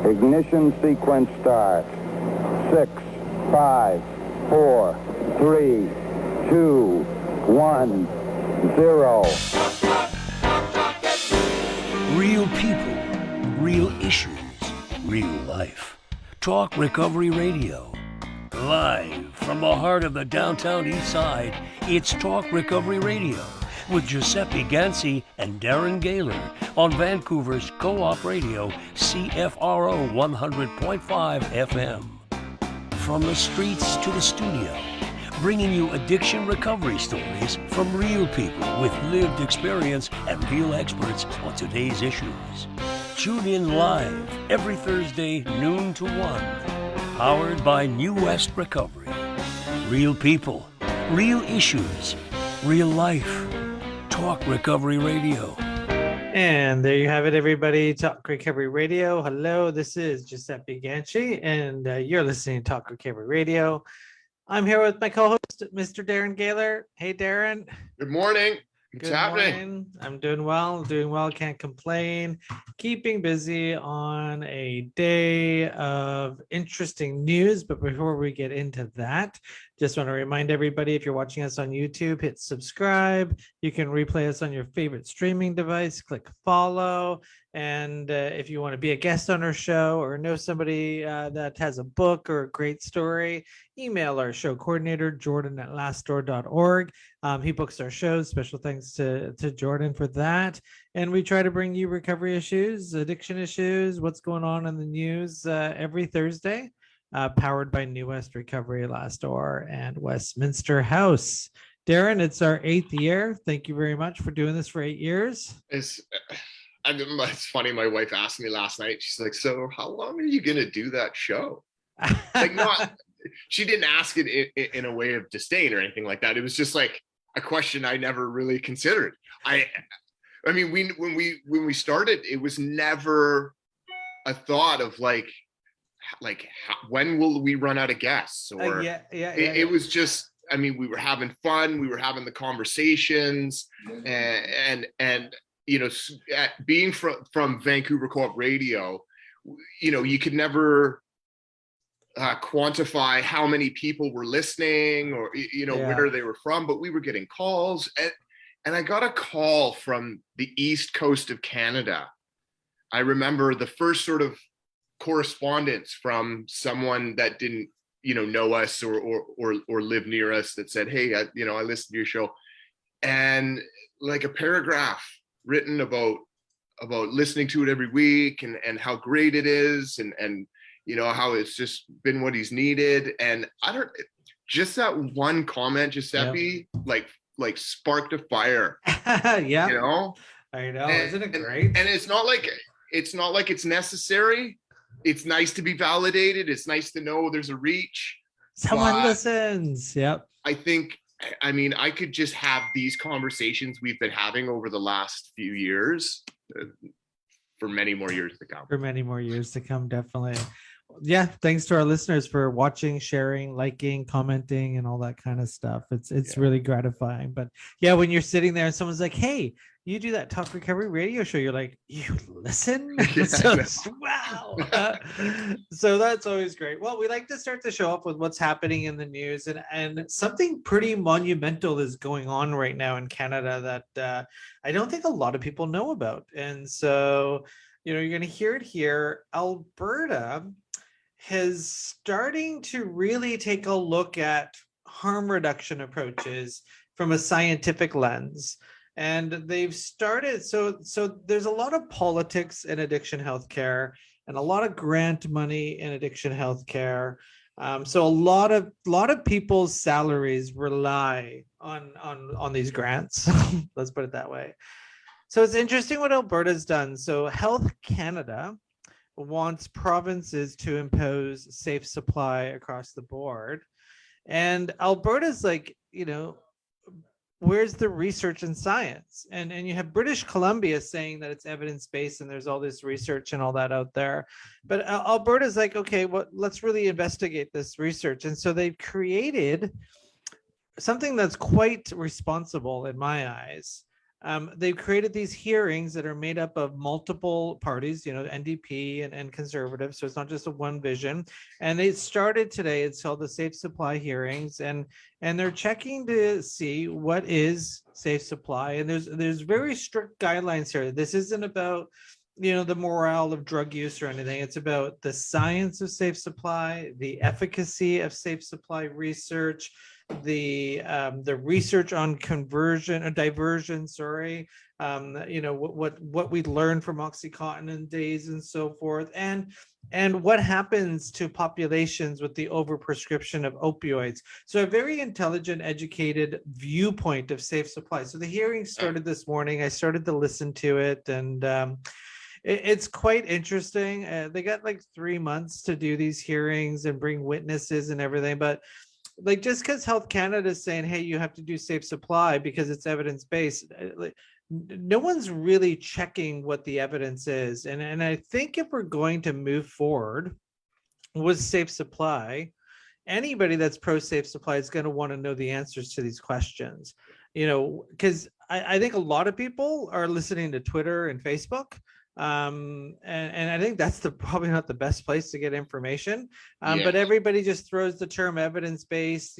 Ignition sequence start. 6, 5, 4, 3, 2, 1, 0. Real people, real issues, real life. Talk Recovery Radio. Live from the heart of the downtown east side, it's Talk Recovery Radio with Giuseppe Ganci and Darren Gaylor on Vancouver's Co-op Radio, CFRO 100.5 FM. From the streets to the studio, bringing you addiction recovery stories from real people with lived experience and real experts on today's issues. Tune in live every Thursday, noon to 1. Powered by New West Recovery. Real people, real issues, real life. Talk Recovery Radio. And there you have it, everybody. Talk Recovery Radio. Hello, this is Giuseppe Ganci, and you're listening to Talk Recovery Radio. I'm here with my co-host, Mr. Darren Gaylor. Hey, Darren. Good morning. What's Good happening? morning. I'm doing well. Can't complain. Keeping busy on a day of interesting news. But before we get into that, just want to remind everybody, if you're watching us on YouTube, hit subscribe. You can replay us on your favorite streaming device. Click follow. And if you want to be a guest on our show or know somebody that has a book or a great story, email our show coordinator, jordan@lastdoor.org. He books our shows. Special thanks to Jordan for that. And we try to bring you recovery issues, addiction issues, what's going on in the news every Thursday, powered by New West Recovery, Last Door, and Westminster House. Darren, it's our 8th year. Thank you very much for doing this for 8 years. It's funny. My wife asked me last night. She's like, "So, how long are you gonna do that show?" Like, not. She didn't ask it in a way of disdain or anything like that. It was just like a question I never really considered. I mean, when we started, it was never a thought of like when will we run out of guests? Or it was just. I mean, we were having fun. We were having the conversations, and you know, being from Vancouver Co-op Radio, you know, you could never quantify how many people were listening or, you know, where they were from, but we were getting calls. And I got a call from the East Coast of Canada. I remember the first sort of correspondence from someone that didn't, you know us or live near us, that said, "Hey, I listened to your show," and like a paragraph written about listening to it every week and how great it is and you know how it's just been what he's needed. And just that one comment, Giuseppe, like sparked a fire. Yeah, you know, I know. Isn't it great? And it's not like it's necessary. It's nice to be validated. It's nice to know there's a reach. Someone listens. Yep. I mean, I could just have these conversations we've been having over the last few years for many more years to come. Definitely. Yeah, thanks to our listeners for watching, sharing, liking, commenting, and all that kind of stuff. It's really gratifying. But yeah, when you're sitting there and someone's like, "Hey, you do that Talk Recovery Radio show," you're like, "You listen?" Wow. So that's always great. Well, we like to start the show off with what's happening in the news, and something pretty monumental is going on right now in Canada that I don't think a lot of people know about. And so, you know, you're going to hear it here. Alberta is starting to really take a look at harm reduction approaches from a scientific lens. And they've started, so there's a lot of politics in addiction healthcare and a lot of grant money in addiction healthcare. So a lot of people's salaries rely on these grants. Let's put it that way. So it's interesting what Alberta's done. So Health Canada wants provinces to impose safe supply across the board. And Alberta's like, you know, where's the research and science? And you have British Columbia saying that it's evidence-based and there's all this research and all that out there. But Alberta's like, okay, well, let's really investigate this research. And so they've created something that's quite responsible in my eyes. they've created these hearings that are made up of multiple parties, NDP and conservatives. So it's not just a one vision. And they started today. It's called the Safe Supply hearings, and they're checking to see what is safe supply. And there's very strict guidelines here. This isn't about the morale of drug use or anything. It's about the science of safe supply, the efficacy of safe supply research, the research on conversion or diversion, what we learned from Oxycontin days and so forth, and what happens to populations with the overprescription of opioids. So a very intelligent, educated viewpoint of safe supply. So the hearing started this morning. I started to listen to it, and it's quite interesting. They got like 3 months to do these hearings and bring witnesses and everything, but like, just because Health Canada is saying, hey, you have to do safe supply because it's evidence-based, no one's really checking what the evidence is. And I think if we're going to move forward with safe supply, anybody that's pro safe supply is going to want to know the answers to these questions, because I think a lot of people are listening to Twitter and Facebook. And I think that's probably not the best place to get information. But everybody just throws the term evidence-based,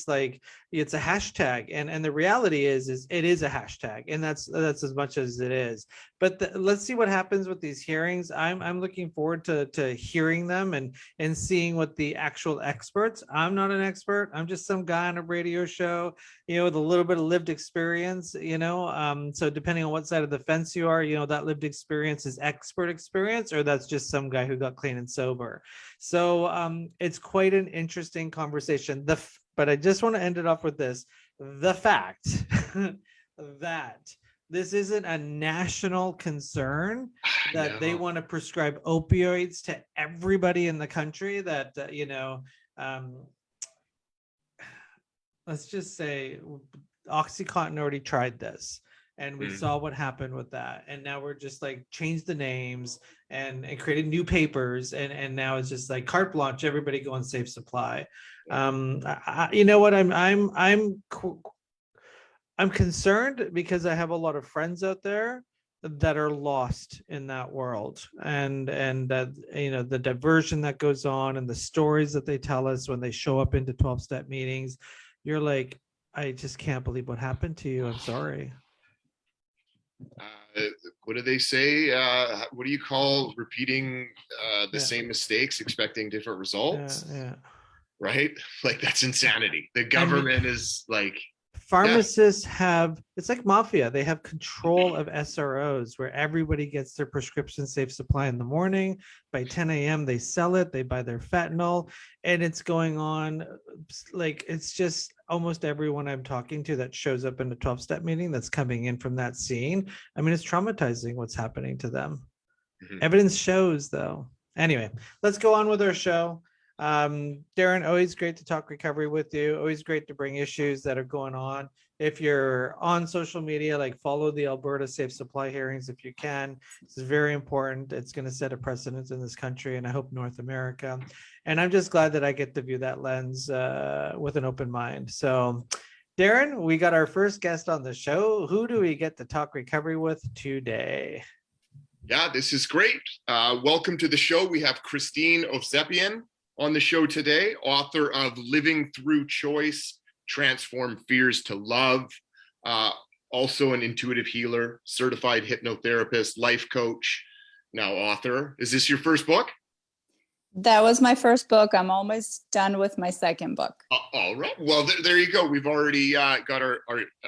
like it's a hashtag. And the reality is it is a hashtag, and that's as much as it is. But let's see what happens with these hearings. I'm looking forward to hearing them and seeing what the actual experts. I'm not an expert. I'm just some guy on a radio show, with a little bit of lived experience, so depending on what side of the fence you are, that lived experience is expert experience, or that's just some guy who got clean and sober. So it's quite an interesting conversation. But I just want to end it off with this: the fact that this isn't a national concern, that they want to prescribe opioids to everybody in the country, that let's just say Oxycontin already tried this, and we saw what happened with that, and now we're just like changed the names and created new papers, and now it's just like carte blanche, everybody go on safe supply. You know what, I'm concerned because I have a lot of friends out there that are lost in that world, and that the diversion that goes on and the stories that they tell us when they show up into 12-step meetings. You're like, I just can't believe what happened to you. I'm sorry. What do they say? What do you call repeating the same mistakes, expecting different results? Yeah. Right? Like, that's insanity. The government is like, pharmacists have, it's like mafia. They have control of SROs, where everybody gets their prescription safe supply in the morning. By 10 a.m. they sell it, they buy their fentanyl, and it's going on. Like, it's just almost everyone I'm talking to that shows up in a 12-step meeting that's coming in from that scene. I mean, it's traumatizing what's happening to them. Evidence shows, though. Anyway, let's go on with our show. Darren, always great to talk recovery with you. Always great to bring issues that are going on. If you're on social media, like, follow the Alberta Safe Supply hearings if you can. This is very important. It's going to set a precedent in this country, and I hope North America. And I'm just glad that I get to view that lens with an open mind. So, Darren, we got our first guest on the show. Who do we get to talk recovery with today? Yeah, this is great. Welcome to the show. We have Kristine Ovsepian on the show today, author of Living Through Choice, Transform Fears to Love, also an intuitive healer, certified hypnotherapist, life coach, now author. Is this your first book? That was my first book. I'm almost done with my second book. All right. Well, there you go. We've already got our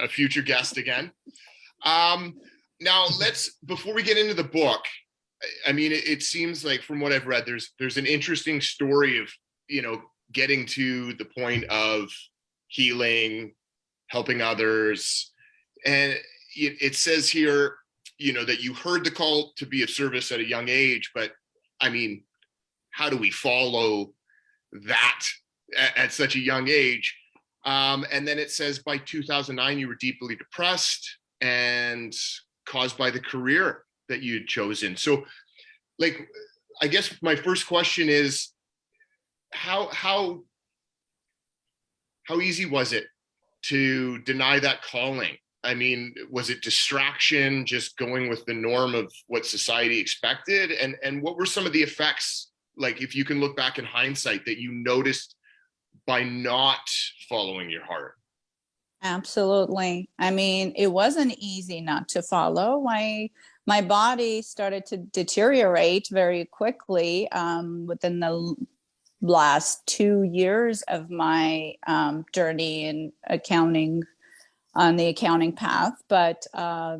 future guest again. Now, before we get into the book, I mean, it seems like, from what I've read, there's an interesting story of, getting to the point of healing, helping others. And it says here, that you heard the call to be of service at a young age, but I mean, how do we follow that at such a young age? And then it says by 2009, you were deeply depressed and caused by the career that you had chosen. So, like, I guess my first question is, how easy was it to deny that calling I mean, was it distraction, just going with the norm of what society expected? And what were some of the effects, like if you can look back in hindsight, that you noticed by not following your heart? Absolutely. I mean, it wasn't easy not to follow. My body started to deteriorate very quickly within the last 2 years of my journey in accounting, on the accounting path. But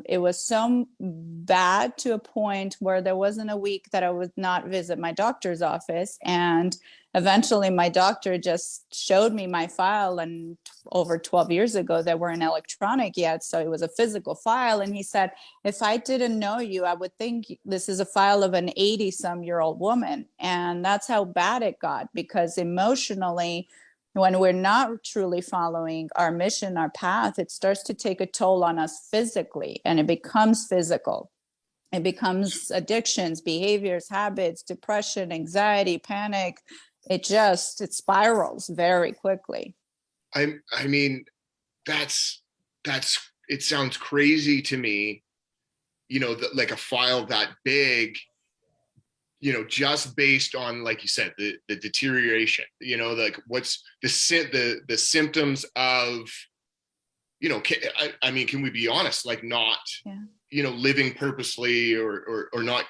it was so bad to a point where there wasn't a week that I would not visit my doctor's office. And eventually my doctor just showed me my file, and over 12 years ago, they weren't electronic yet. So it was a physical file. And he said, if I didn't know you, I would think this is a file of an 80-some-year-old woman. And that's how bad it got, because emotionally, when we're not truly following our mission, our path, it starts to take a toll on us physically, and it becomes physical. It becomes addictions, behaviors, habits, depression, anxiety, panic. It spirals very quickly. I mean, that's, it sounds crazy to me, that like a file that big, just based on, like you said, the deterioration, like what's the symptoms of, I mean, can we be honest, like not, living purposely or not,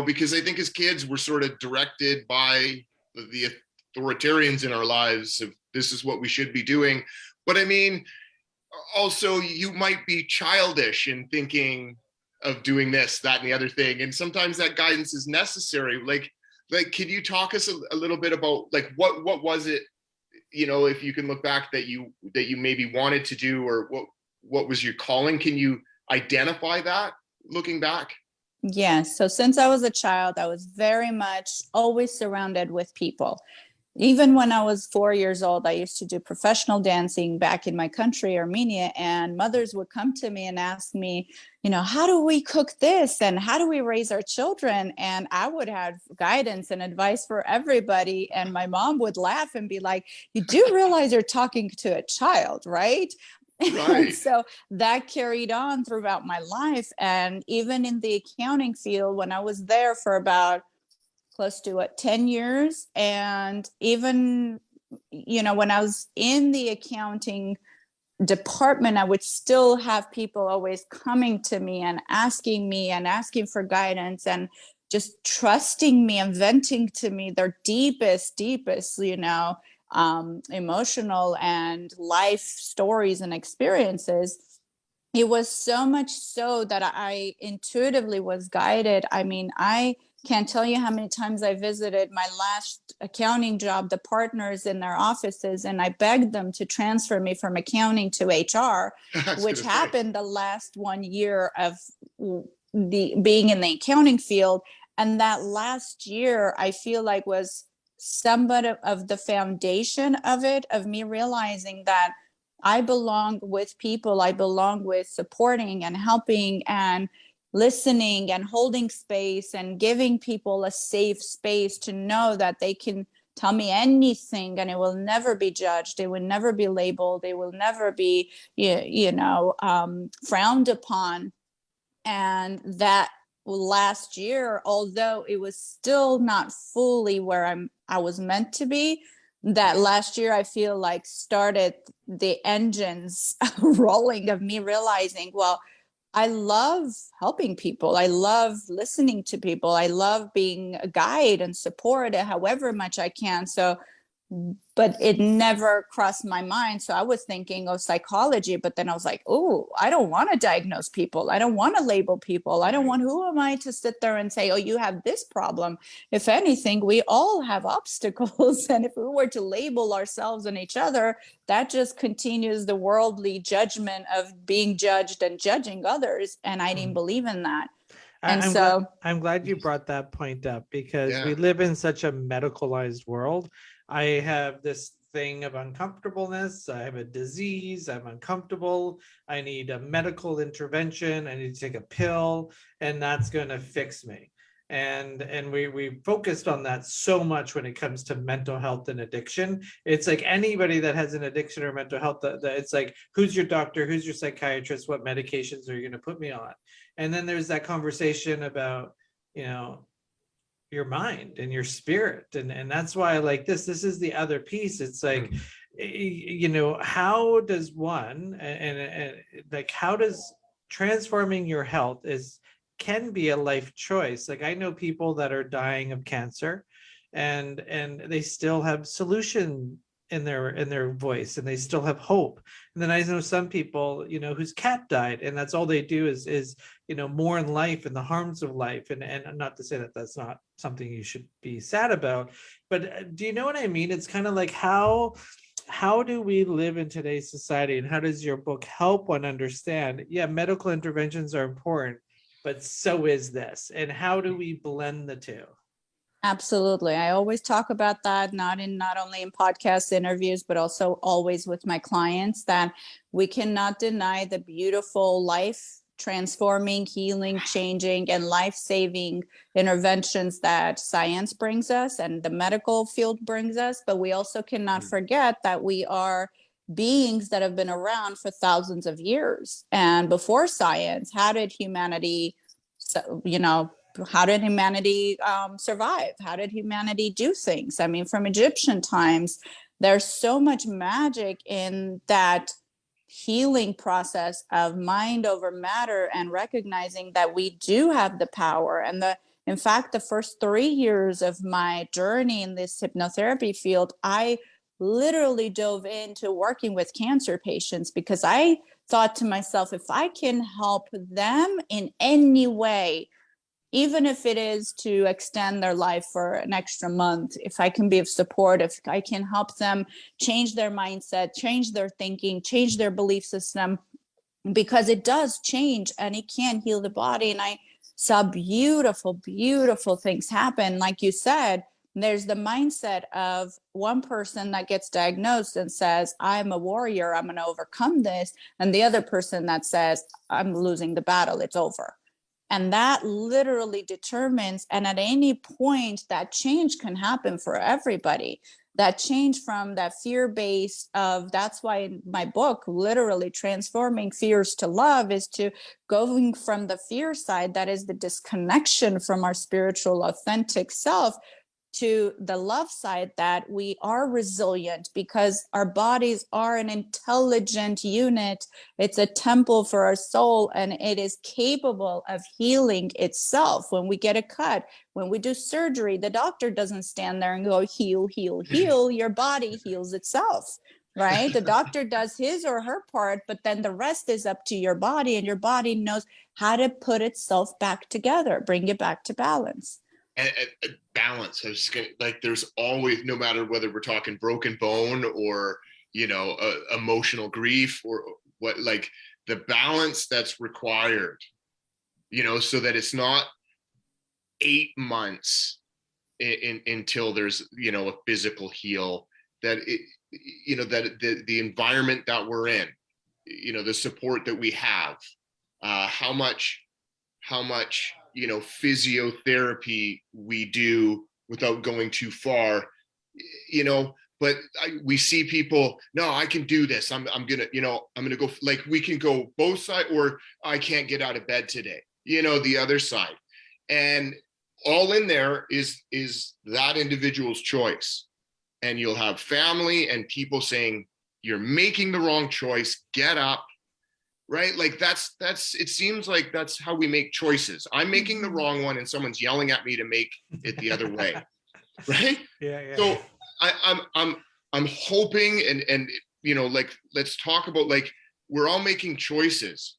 because I think as kids, we're sort of directed by the authoritarians in our lives of this is what we should be doing. But I mean, also you might be childish in thinking of doing this, that, and the other thing. And sometimes that guidance is necessary. Like, can you talk us a little bit about like, what was it, if you can look back that you maybe wanted to do, or what was your calling? Can you identify that looking back? Yes. So since I was a child, I was very much always surrounded with people. Even when I was 4 years old, I used to do professional dancing back in my country, Armenia, and mothers would come to me and ask me, how do we cook this? And how do we raise our children? And I would have guidance and advice for everybody. And my mom would laugh and be like, you do realize you're talking to a child, right? Right. And so that carried on throughout my life. And even in the accounting field, when I was there for about close to 10 years. And even, when I was in the accounting department, I would still have people always coming to me and asking for guidance and just trusting me and venting to me their deepest, emotional and life stories and experiences. It was so much so that I intuitively was guided. I mean, I can't tell you how many times I visited my last accounting job, the partners in their offices, and I begged them to transfer me from accounting to HR, which happened the last 1 year of being in the accounting field. And that last year, I feel like was somewhat of the foundation of it, of me realizing that I belong with people. I belong with supporting and helping and listening and holding space and giving people a safe space to know that they can tell me anything and it will never be judged. It will never be labeled. It will never be, frowned upon. And that last year, although it was still not fully where I was meant to be, that last year I feel like started the engines rolling of me realizing, well, I love helping people. I love listening to people. I love being a guide and support however much I can. So, but it never crossed my mind. So I was thinking of psychology, but then I was like, oh, I don't want to diagnose people. I don't want to label people. I don't want, who am I to sit there and say, oh, you have this problem? If anything, we all have obstacles. And if we were to label ourselves and each other, that just continues the worldly judgment of being judged and judging others. And I didn't believe in that. And I'm glad you brought that point up, because we live in such a medicalized world. I have this thing of uncomfortableness. I have a disease. I'm uncomfortable. I need a medical intervention. I need to take a pill, and that's going to fix me. and we focused on that so much when it comes to mental health and addiction. It's like anybody that has an addiction or mental health, it's like, who's your doctor, who's your psychiatrist, what medications are you going to put me on? And then there's that conversation about, you know, your mind and your spirit, and that's why I like this is the other piece. It's like, you know, how does one, and like, how does transforming your health can be a life choice. Like, I know people that are dying of cancer, and they still have solution in their voice, and they still have hope. And then I know some people, you know, whose cat died, and that's all they do is you know, mourn life and the harms of life. And not to say that that's not something you should be sad about, but do you know what I mean? It's kind of like, how do we live in today's society, and how does your book help one understand, yeah, medical interventions are important, but so is this, and how do we blend the two? Absolutely. I always talk about that, not only in podcast interviews, but also always with my clients, that we cannot deny the beautiful life transforming, healing, changing, and life-saving interventions that science brings us and the medical field brings us. But we also cannot forget that we are beings that have been around for thousands of years. And before science, how did humanity, how did humanity survive? How did humanity do things? I mean, from Egyptian times, there's so much magic in that healing process of mind over matter, and recognizing that we do have the power. And in fact, the first 3 years of my journey in this hypnotherapy field, I literally dove into working with cancer patients, because I thought to myself, if I can help them in any way, even if it is to extend their life for an extra month, if I can be of support, if I can help them change their mindset, change their thinking, change their belief system, because it does change and it can heal the body. And I saw beautiful, beautiful things happen. Like you said, there's the mindset of one person that gets diagnosed and says, I'm a warrior, I'm going to overcome this. And the other person that says, I'm losing the battle, it's over. And that literally determines, and at any point, that change can happen for everybody. That change from that fear-based of, that's why in my book, literally transforming fears to love, is to going from the fear side, that is the disconnection from our spiritual, authentic self, to the love side, that we are resilient because our bodies are an intelligent unit. It's a temple for our soul, and it is capable of healing itself. When we get a cut, when we do surgery, the doctor doesn't stand there and go, heal, heal, heal. Your body heals itself, right? The doctor does his or her part, but then the rest is up to your body, and your body knows how to put itself back together, bring it back to balance. And balance. I was just gonna, like, there's always, no matter whether we're talking broken bone or, you know, emotional grief or what, like the balance that's required, you know, so that it's not 8 months until there's, you know, a physical heal, that it, you know, that the environment that we're in, you know, the support that we have, how much, you know, physiotherapy we do without going too far, you know, but we see people, no, I can do this. I'm gonna, you know, I'm gonna go, like, we can go both sides, or I can't get out of bed today, you know, the other side. And all in there is that individual's choice. And you'll have family and people saying, you're making the wrong choice, get up. Right? Like that's, it seems like that's how we make choices. I'm making the wrong one and someone's yelling at me to make it the other way. Right? Yeah. So I'm hoping, and, you know, like, let's talk about, like, we're all making choices,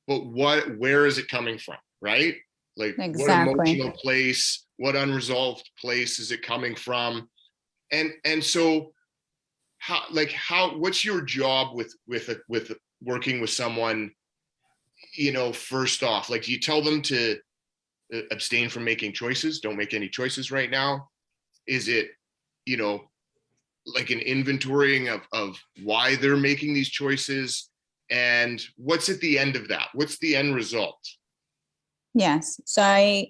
but where is it coming from? Right? Like, Exactly. What emotional place, what unresolved place is it coming from? And so what's your job with working with someone, you know, first off, like, do you tell them to abstain from making choices? Don't make any choices right now? Is it, you know, like an inventorying of why they're making these choices? And what's at the end of that? What's the end result? Yes. So I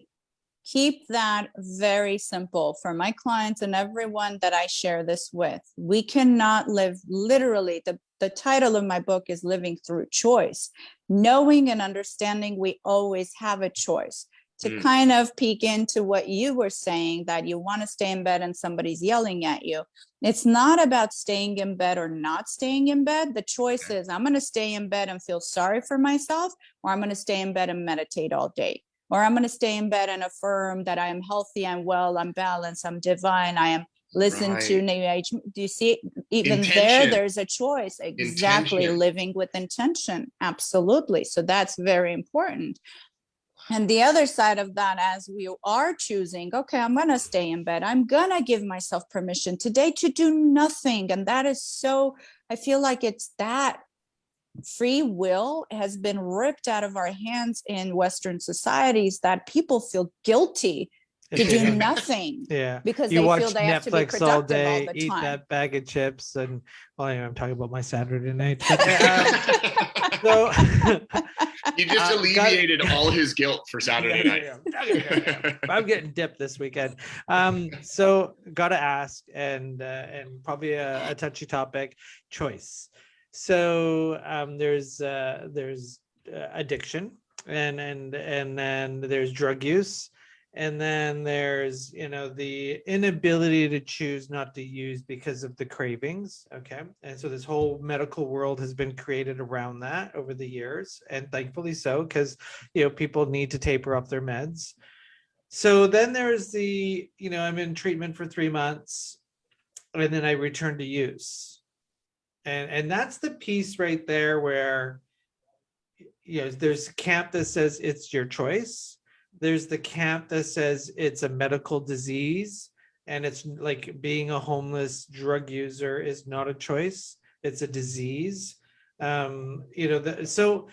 keep that very simple for my clients and everyone that I share this with. We cannot live, literally, the title of my book is Living Through Choice, knowing and understanding we always have a choice. To kind of peek into what you were saying, that you want to stay in bed and somebody's yelling at you. It's not about staying in bed or not staying in bed. The choice is, I'm going to stay in bed and feel sorry for myself, or I'm going to stay in bed and meditate all day. Or I'm going to stay in bed and affirm that I am healthy, I'm well, I'm balanced, I'm divine, I am listen to New Age. Do you see? Even there's a choice. Exactly. Living with intention. Absolutely. So that's very important. And the other side of that, as we are choosing, okay, I'm going to stay in bed. I'm going to give myself permission today to do nothing. And that is so, I feel like it's that free will has been ripped out of our hands in Western societies, that people feel guilty to do nothing. Because you they watch feel they have to be Netflix productive all day, all the eat time. that bag of chips, and well, anyway, I'm talking about my Saturday night. But, so you just alleviated all his guilt for Saturday night. I'm getting dipped this weekend. So gotta ask, and probably a touchy topic, choice. So there's addiction, and then there's drug use, and then there's the inability to choose not to use because of the cravings. Okay, and so this whole medical world has been created around that over the years, and thankfully so, because people need to taper up their meds. So then there's the I'm in treatment for 3 months, and then I return to use. And that's the piece right there where there's a camp that says it's your choice. There's the camp that says it's a medical disease, and it's like being a homeless drug user is not a choice, it's a disease. So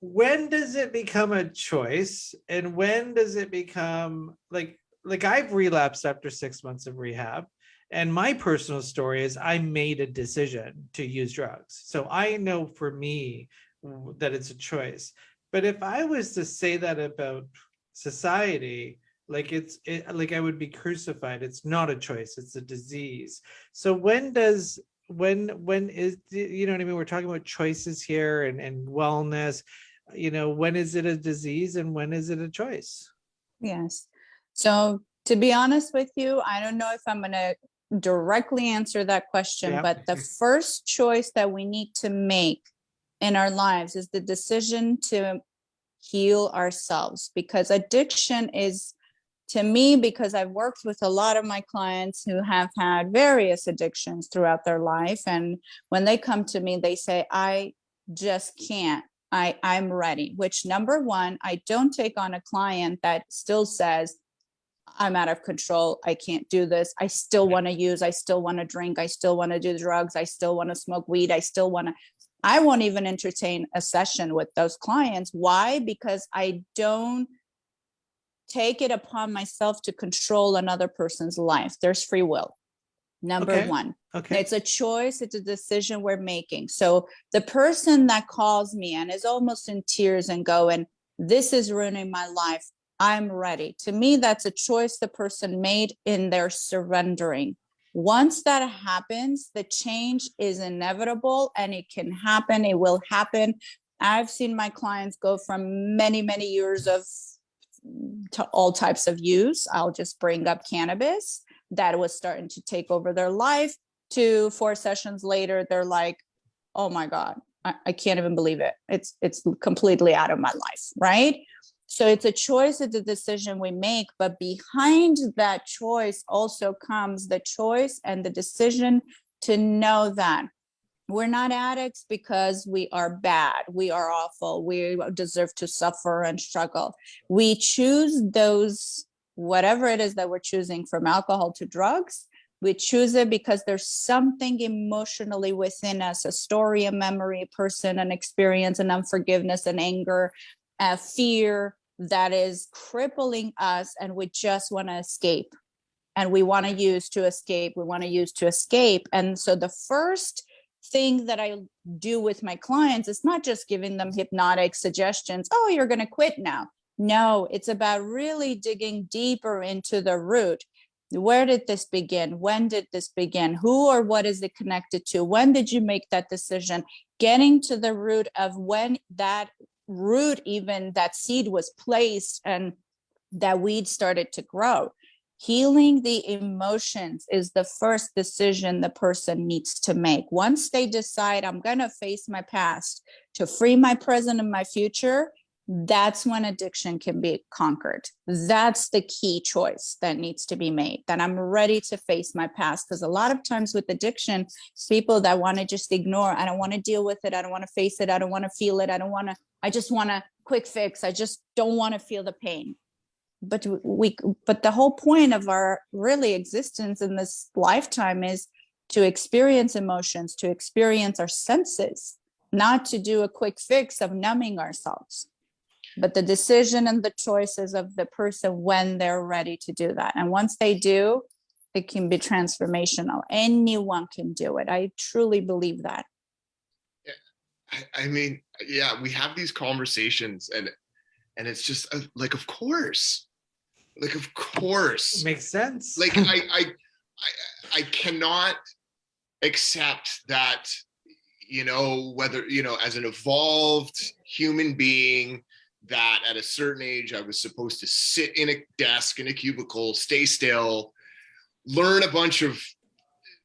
when does it become a choice, and when does it become like I've relapsed after 6 months of rehab. And my personal story is I made a decision to use drugs. So I know for me that it's a choice. But if I was to say that about society, like I would be crucified. It's not a choice, it's a disease. So when is, what I mean? We're talking about choices here and wellness. When is it a disease and when is it a choice? Yes. So to be honest with you, I don't know if I'm going to directly answer that question, but the first choice that we need to make in our lives is the decision to heal ourselves, because addiction is, to me, because I've worked with a lot of my clients who have had various addictions throughout their life, and when they come to me, they say, I just can't. I'm ready. Which, number one, I don't take on a client that still says, I'm out of control, I can't do this, I still want to use, I still want to drink, I still want to do drugs, I still want to smoke weed, I won't even entertain a session with those clients. Why? Because I don't take it upon myself to control another person's life. There's free will. Number one. Okay. It's a choice. It's a decision we're making. So the person that calls me and is almost in tears and going, this is ruining my life, I'm ready. To me, that's a choice the person made in their surrendering. Once that happens, the change is inevitable, and it can happen. It will happen. I've seen my clients go from many, many years of to all types of use. I'll just bring up cannabis that was starting to take over their life, to 4 sessions later, they're like, oh my God, I can't even believe it. It's completely out of my life, right? So it's a choice, it's a decision we make, but behind that choice also comes the choice and the decision to know that we're not addicts because we are bad, we are awful, we deserve to suffer and struggle. We choose those, whatever it is that we're choosing, from alcohol to drugs, we choose it because there's something emotionally within us, a story, a memory, a person, an experience, an unforgiveness, an anger, a fear that is crippling us, and we just want to escape. And we want to use to escape. We want to use to escape. And so the first thing that I do with my clients is not just giving them hypnotic suggestions. Oh, you're going to quit now. No, it's about really digging deeper into the root. Where did this begin? When did this begin? Who or what is it connected to? When did you make that decision? Getting to the root of when that root, even that seed was placed and that weed started to grow. Healing the emotions is the first decision the person needs to make. Once they decide, I'm going to face my past to free my present and my future, that's when addiction can be conquered. That's the key choice that needs to be made, that I'm ready to face my past. Because a lot of times with addiction, people that want to just ignore, I don't want to deal with it, I don't want to face it, I don't want to feel it, I just want a quick fix, I just don't want to feel the pain. But the whole point of our really existence in this lifetime is to experience emotions, to experience our senses, not to do a quick fix of numbing ourselves. But the decision and the choices of the person when they're ready to do that. And once they do, it can be transformational. Anyone can do it. I truly believe that. I mean, yeah, we have these conversations and it's just like, of course, It makes sense. Like I cannot accept that, whether, as an evolved human being, that at a certain age I was supposed to sit in a desk in a cubicle, stay still, learn a bunch of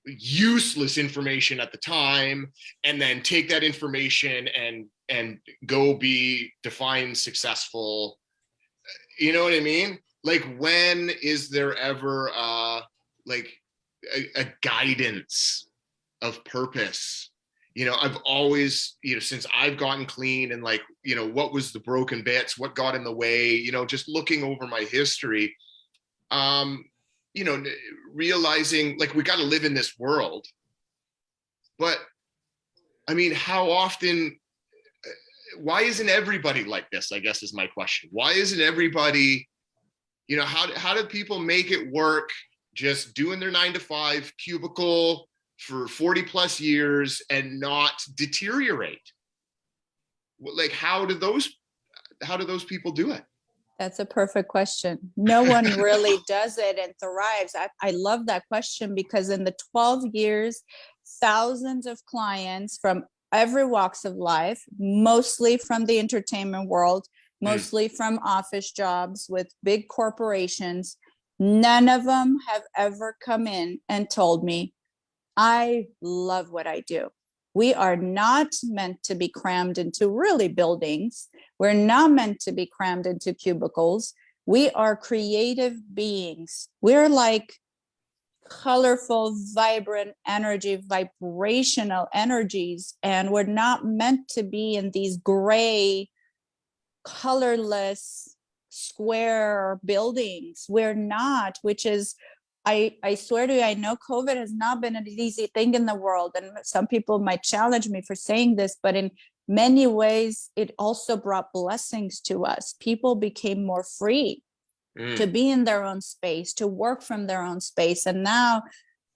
useless information at the time, and then take that information and go be defined successful. You know what I mean? Like, when is there ever a guidance of purpose? I've always, since I've gotten clean and what was the broken bits, what got in the way, just looking over my history, realizing we got to live in this world. But I mean, how often, why isn't everybody like this, I guess is my question. Why isn't everybody, how do people make it work just doing their 9-to-5 cubicle for 40 plus years and not deteriorate? How do those people do it? That's a perfect question. No one really does it and thrives. I love that question, because in the 12 years, thousands of clients from every walks of life, mostly from the entertainment world, mostly from office jobs with big corporations, none of them have ever come in and told me, I love what I do. We are not meant to be crammed into really buildings. We're not meant to be crammed into cubicles. We are creative beings. We're like colorful, vibrant energy, vibrational energies. And we're not meant to be in these gray, colorless, square buildings. We're not, which is, I swear to you, I know COVID has not been an easy thing in the world. And some people might challenge me for saying this, but in many ways, it also brought blessings to us. People became more free to be in their own space, to work from their own space. And now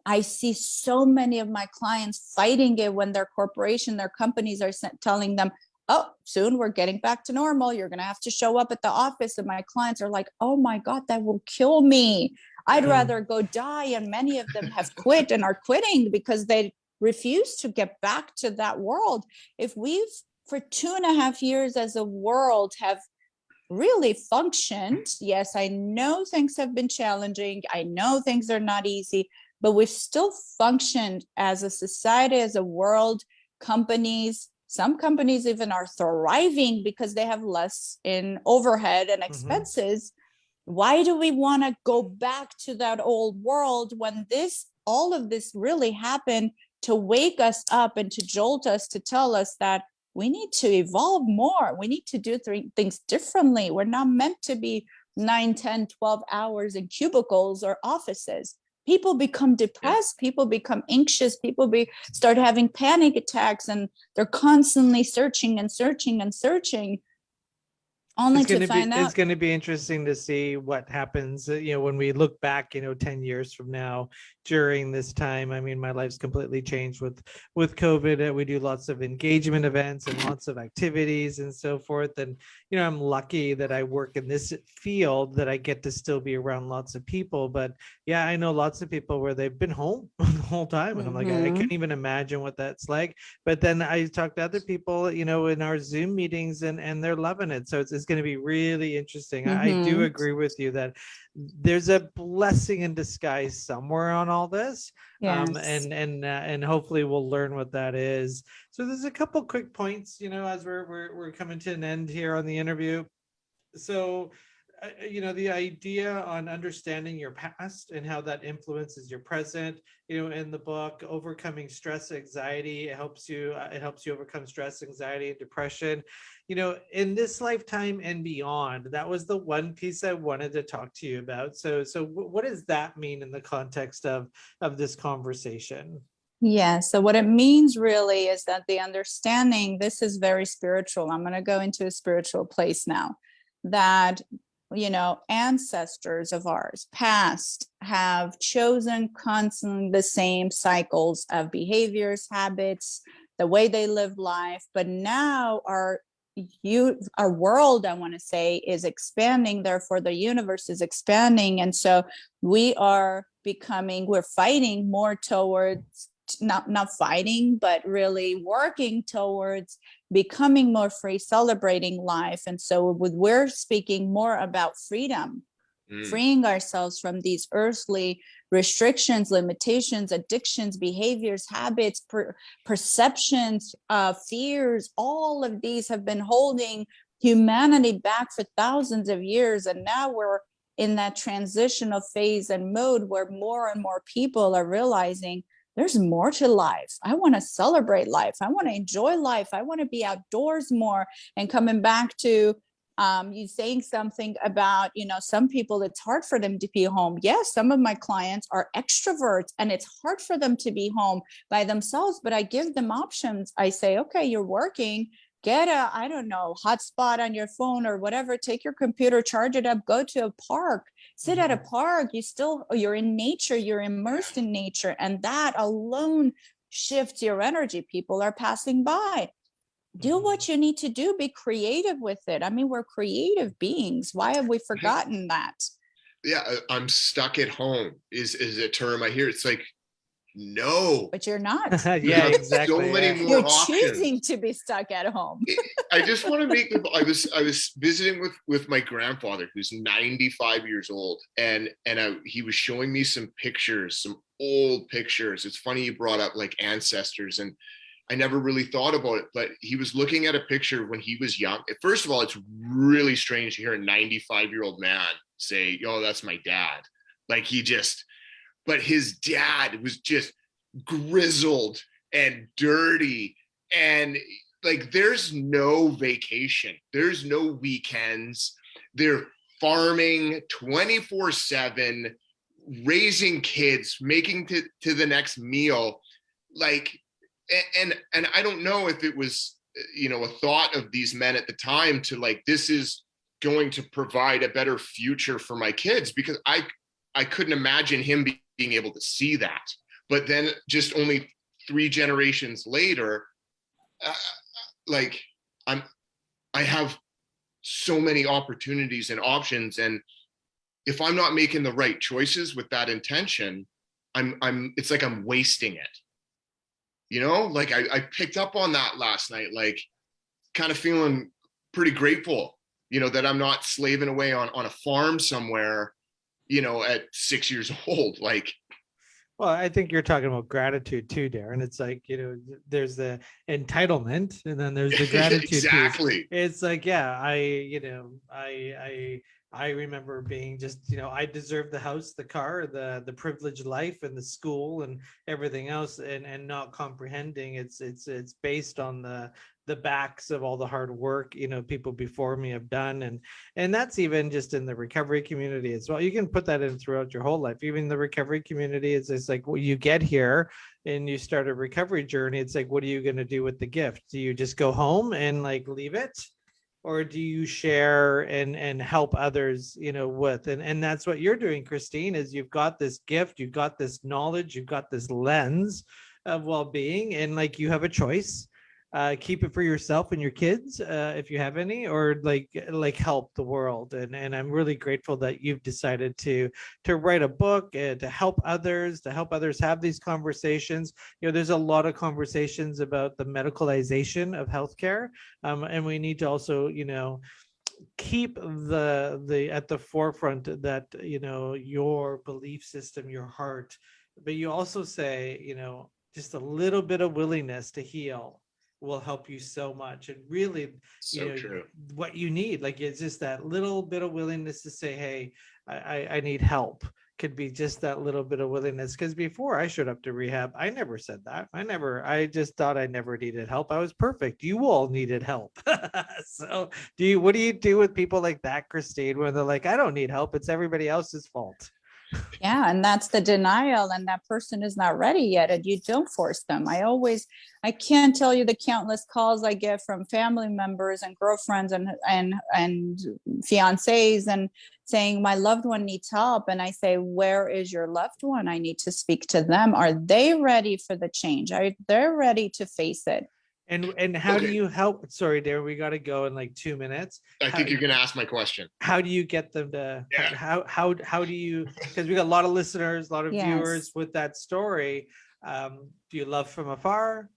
I see so many of my clients fighting it when their corporation, their companies are telling them, oh, soon we're getting back to normal. You're going to have to show up at the office. And my clients are like, oh my God, that will kill me. I'd rather go die. And many of them have quit and are quitting because they refuse to get back to that world. If we've, for 2.5 years as a world, have really functioned, yes, I know things have been challenging. I know things are not easy, but we've still functioned as a society, as a world. Companies, some companies even are thriving because they have less in overhead and expenses. Why do we want to go back to that old world when all of this really happened to wake us up and to jolt us, to tell us that we need to evolve more. We need to do things differently. We're not meant to be 9, 10, 12 hours in cubicles or offices. People become depressed. People become anxious. People start having panic attacks, and they're constantly searching and searching and searching. Only to find out. It's going to be interesting to see what happens, when we look back, 10 years from now, during this time. I mean, my life's completely changed with COVID. We do lots of engagement events and lots of activities and so forth. And, you know, I'm lucky that I work in this field, that I get to still be around lots of people. But yeah, I know lots of people where they've been home the whole time. And I'm like, I can't even imagine what that's like. But then I talk to other people, you know, in our Zoom meetings, and they're loving it. So it's going to be really interesting. I do agree with you that there's a blessing in disguise somewhere on all this. Yes. And hopefully we'll learn what that is. So there's a couple quick points, you know, as we're coming to an end here on the interview. So you know, the idea on understanding your past and how that influences your present, you know, in the book Overcoming Stress, Anxiety, it helps you overcome stress, anxiety, and depression, you know, in this lifetime and beyond. That was the one piece I wanted to talk to you about. So what does that mean in the context of this conversation? Yeah. So what it means really is that the understanding, this is very spiritual. I'm going to go into a spiritual place now, that, you know, ancestors of ours past have chosen constantly the same cycles of behaviors, habits, the way they live life. But now our world, I want to say, is expanding. Therefore, the universe is expanding. And so we're fighting more towards, not fighting, but really working towards becoming more free, celebrating life. And so we're speaking more about freedom, freeing ourselves from these earthly restrictions, limitations, addictions, behaviors, habits, perceptions, fears. All of these have been holding humanity back for thousands of years. And now we're in that transitional phase and mode where more and more people are realizing there's more to life. I want to celebrate life. I want to enjoy life. I want to be outdoors more. And coming back to you saying something about, you know, some people, it's hard for them to be home. Yes, some of my clients are extroverts and it's hard for them to be home by themselves, but I give them options. I say, okay, you're working, get a, I don't know, hotspot on your phone or whatever, take your computer, charge it up, go to a park, sit at a park. You're in nature, you're immersed in nature. And that alone shifts your energy. People are passing by. Do what you need to do, be creative with it. I mean, we're creative beings. Why have we forgotten that? Yeah, I'm stuck at home is a term I hear. It's like, no, but you're not. Yeah, exactly. So many more you're options. Choosing to be stuck at home. I just want to make I was visiting with my grandfather, who's 95 years old, and he was showing me some pictures, some old pictures. It's funny you brought up like ancestors, and I never really thought about it, but he was looking at a picture when he was young. First of all, it's really strange to hear a 95-year-old man say, "Yo, that's my dad." Like but his dad was just grizzled and dirty, and like there's no vacation, there's no weekends. They're farming 24/7, raising kids, making to the next meal. Like, and I don't know if it was, you know, a thought of these men at the time to like, this is going to provide a better future for my kids, because I couldn't imagine him being able to see that. But then just only 3 generations later, like I have so many opportunities and options, and if I'm not making the right choices with that intention, it's like I'm wasting it. You know, like I picked up on that last night, like kind of feeling pretty grateful, you know, that I'm not slaving away on a farm somewhere, you know, at 6 years old. Like, well, I think you're talking about gratitude too, Darren. It's like, you know, there's the entitlement and then there's the gratitude. Exactly. Piece. It's like, yeah, I remember being just, you know, I deserve the house, the car, the privileged life and the school and everything else, and not comprehending it's based on the backs of all the hard work, you know, people before me have done. And that's even just in the recovery community as well. You can put that in throughout your whole life. Even the recovery community, it's like, well, you get here and you start a recovery journey. It's like, what are you going to do with the gift? Do you just go home and like leave it? or do you share and help others, with, and that's what you're doing, Kristine, is you've got this gift, you've got this knowledge, you've got this lens of well-being, and like you have a choice. Keep it for yourself and your kids, if you have any, or like help the world. And I'm really grateful that you've decided to write a book and to help others have these conversations. There's a lot of conversations about the medicalization of healthcare, and we need to also keep the at the forefront that your belief system, your heart, but you also say just a little bit of willingness to heal will help you so much. And really, True. what you need, like, it's just that little bit of willingness to say, hey, I need help, could be just that little bit of willingness. Because before I showed up to rehab, I never said that. I just thought I never needed help. I was perfect. You all needed help. So what do you do with people like that, Kristine, when they're like, I don't need help, it's everybody else's fault? Yeah, and that's the denial, and that person is not ready yet, and you don't force them. I can't tell you the countless calls I get from family members and girlfriends and fiancés, and saying my loved one needs help, and I say, where is your loved one? I need to speak to them. Are they ready for the change? Are they ready to face it? And how do you help? Sorry, Darren, we got to go in like 2 minutes. I think you're going to ask my question. How do you get them to? Yeah. How do you? Because we got a lot of listeners, a lot of viewers with that story. Do you love from afar?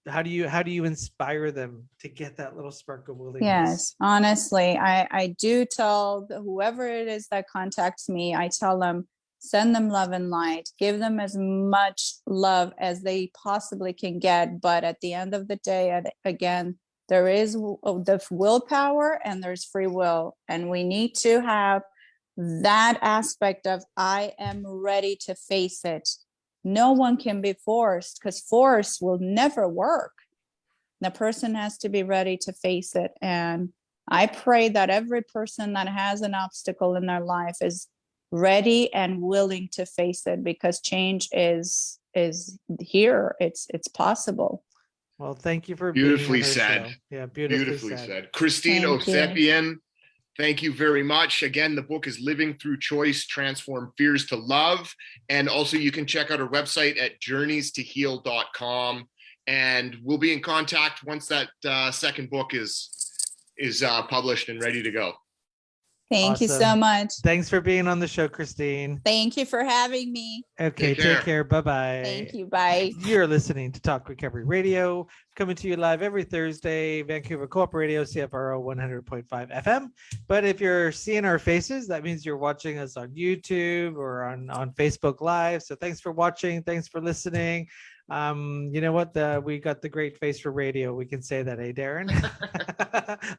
How do you inspire them to get that little spark of willingness? Yes, honestly, I do tell whoever it is that contacts me, I tell them, send them love and light, give them as much love as they possibly can get. But at the end of the day, and again, there is the willpower and there's free will. And we need to have that aspect of, I am ready to face it. No one can be forced, because force will never work. The person has to be ready to face it. And I pray that every person that has an obstacle in their life is ready and willing to face it, because change is here. It's possible. Well, thank you for beautifully being on our said. Show. Yeah, beautifully said. Kristine Ovsepian, thank you very much. Again, the book is Living Through Choice: Transform Fears to Love. And also you can check out our website at journeystoheal.com. And we'll be in contact once that second book is published and ready to go. Thank you so much. Thanks for being on the show, Kristine. Thank you for having me. Okay, take care. Bye-bye. Thank you. Bye. You're listening to Talk Recovery Radio, coming to you live every Thursday, Vancouver Co-op Radio, CFRO 100.5 FM. But if you're seeing our faces, that means you're watching us on YouTube or on Facebook Live. So thanks for watching. Thanks for listening. You know what? We got the great face for radio. We can say that, Darren?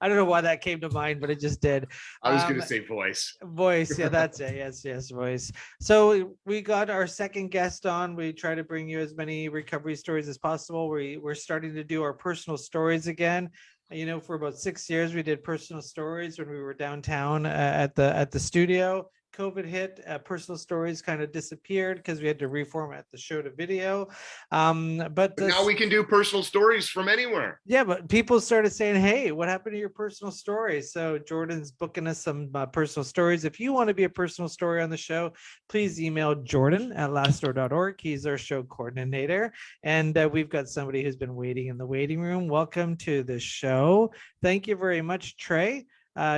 I don't know why that came to mind, but it just did. I was going to say voice. Voice. Yeah, that's it. Yes, voice. So we got our second guest on. We try to bring you as many recovery stories as possible. We're starting to do our personal stories again. For about 6 years, we did personal stories when we were downtown at the studio. COVID hit, personal stories kind of disappeared because we had to reformat the show to video. But now we can do personal stories from anywhere. Yeah, but people started saying, hey, what happened to your personal stories? So Jordan's booking us some personal stories. If you want to be a personal story on the show, please email Jordan at lastdoor.org. He's our show coordinator. And we've got somebody who's been waiting in the waiting room. Welcome to the show. Thank you very much, Trey.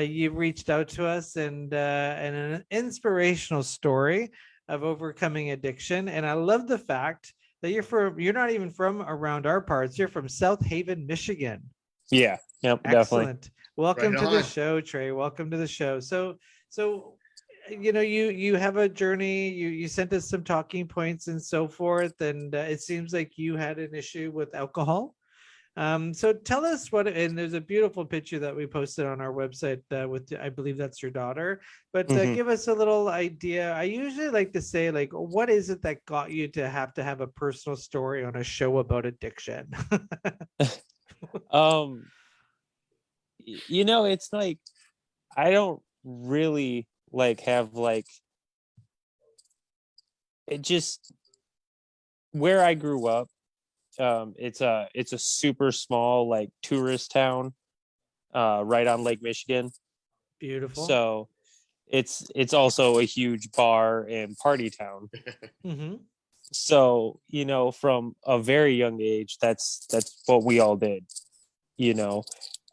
You've reached out to us and an inspirational story of overcoming addiction. And I love the fact that you're not even from around our parts. You're from South Haven, Michigan. Yeah. Yep. Excellent. Definitely. Welcome to the show, Trey. Welcome to the show. So, you have a journey, you sent us some talking points and so forth. And it seems like you had an issue with alcohol. So tell us and there's a beautiful picture that we posted on our website with, I believe that's your daughter, but give us a little idea. I usually like to say, like, what is it that got you to have a personal story on a show about addiction? It's like, I don't really have it just where I grew up. It's a super small tourist town, right on Lake Michigan. Beautiful. So it's also a huge bar and party town. Mm-hmm. So, from a very young age, that's what we all did,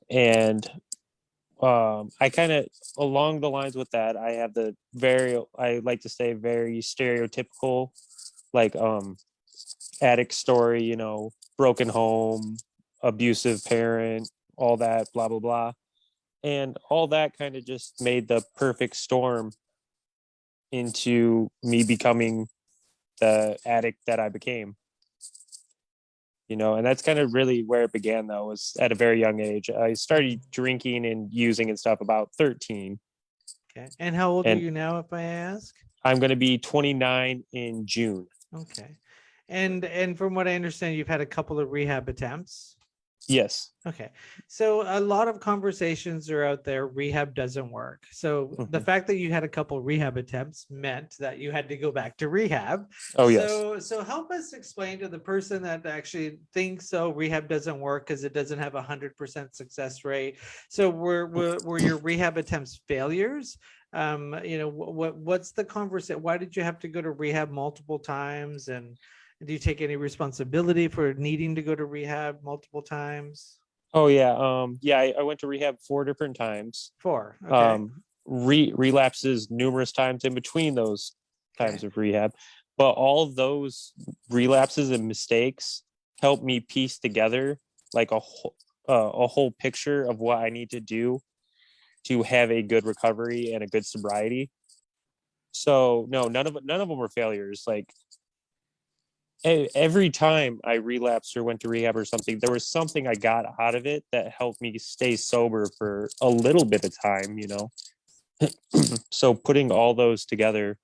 and I kind of, along the lines with that, I have I like to say, very stereotypical, like addict story, broken home, abusive parent, all that, blah blah blah. And all that kind of just made the perfect storm into me becoming the addict that I became. And that's kind of really where it began, though, was at a very young age. I started drinking and using and stuff about 13. Okay. And how old are And you now, if I ask? I'm going to be 29 in June. Okay. And from what I understand, you've had a couple of rehab attempts. Yes. Okay. So a lot of conversations are out there. Rehab doesn't work. So the fact that you had a couple rehab attempts meant that you had to go back to rehab. Oh, yes. So help us explain to the person that actually thinks rehab doesn't work because it doesn't have 100% success rate. So were your rehab attempts failures? What's the conversation? Why did you have to go to rehab multiple times? And do you take any responsibility for needing to go to rehab multiple times? Oh, yeah. I went to rehab 4 different times. 4. Okay. Relapses numerous times in between those times of rehab. But all those relapses and mistakes helped me piece together like a whole picture of what I need to do to have a good recovery and a good sobriety. So no, none of them were failures. Like, every time I relapsed or went to rehab or something, there was something I got out of it that helped me stay sober for a little bit of time, So putting all those together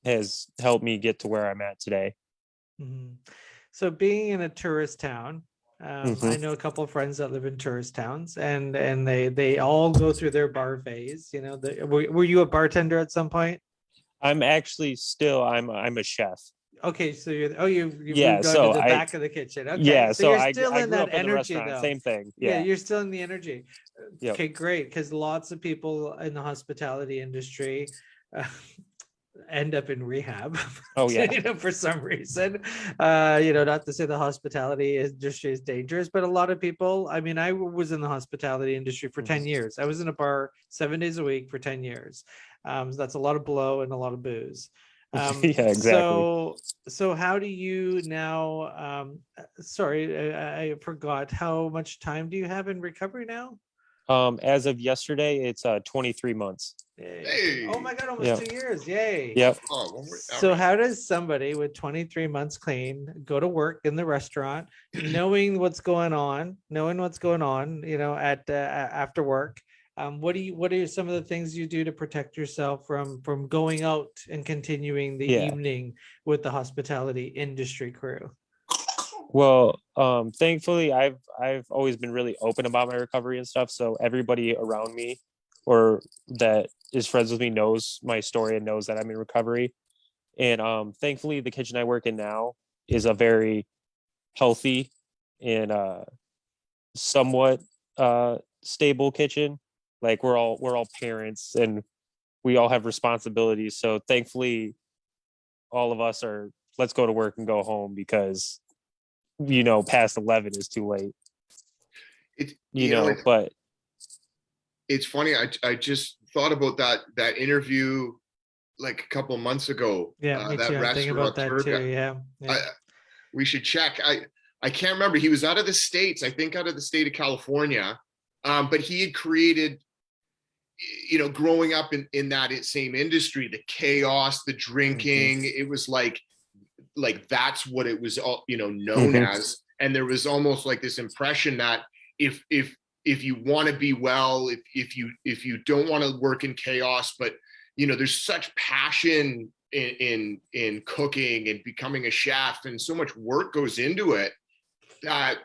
has helped me get to where I'm at today. Mm-hmm. So being in a tourist town, I know a couple of friends that live in tourist towns, and they all go through their bar phase. Were you a bartender at some point? I'm actually still, I'm a chef. Okay, so you moved on to the back of the kitchen. Okay, yeah, so you're still I in grew that up in the energy restaurant, though. same thing. Yeah, you're still in the energy. Yep. Okay, great, because lots of people in the hospitality industry end up in rehab. Oh yeah. For some reason. Not to say the hospitality industry is dangerous, but a lot of people, I mean, I was in the hospitality industry for 10 years. I was in a bar 7 days a week for 10 years. So that's a lot of blow and a lot of booze. Yeah, exactly. So how do you now, sorry, I forgot, how much time do you have in recovery now? As of yesterday, it's 23 months. Hey. Oh my God, almost 2 years. Yay. Yep. So how does somebody with 23 months clean go to work in the restaurant, knowing what's going on, at after work? What are some of the things you do to protect yourself from going out and continuing the evening with the hospitality industry crew? Well, thankfully, I've always been really open about my recovery and stuff. So everybody around me, or that is friends with me, knows my story and knows that I'm in recovery. And thankfully, the kitchen I work in now is a very healthy and somewhat stable kitchen. Like, we're all parents and we all have responsibilities. So thankfully, all of us are, let's go to work and go home, because past 11 is too late. But it's funny. I just thought about that interview like a couple of months ago. Yeah, me too. I'm thinking about that too. Yeah. We should check. I can't remember. He was out of the States, I think out of the state of California. But he had created, growing up in that same industry, the chaos, the drinking, it was like that's what it was all, known as. And there was almost like this impression that if you want to be well, if you don't want to work in chaos, but there's such passion in cooking and becoming a chef, and so much work goes into it, that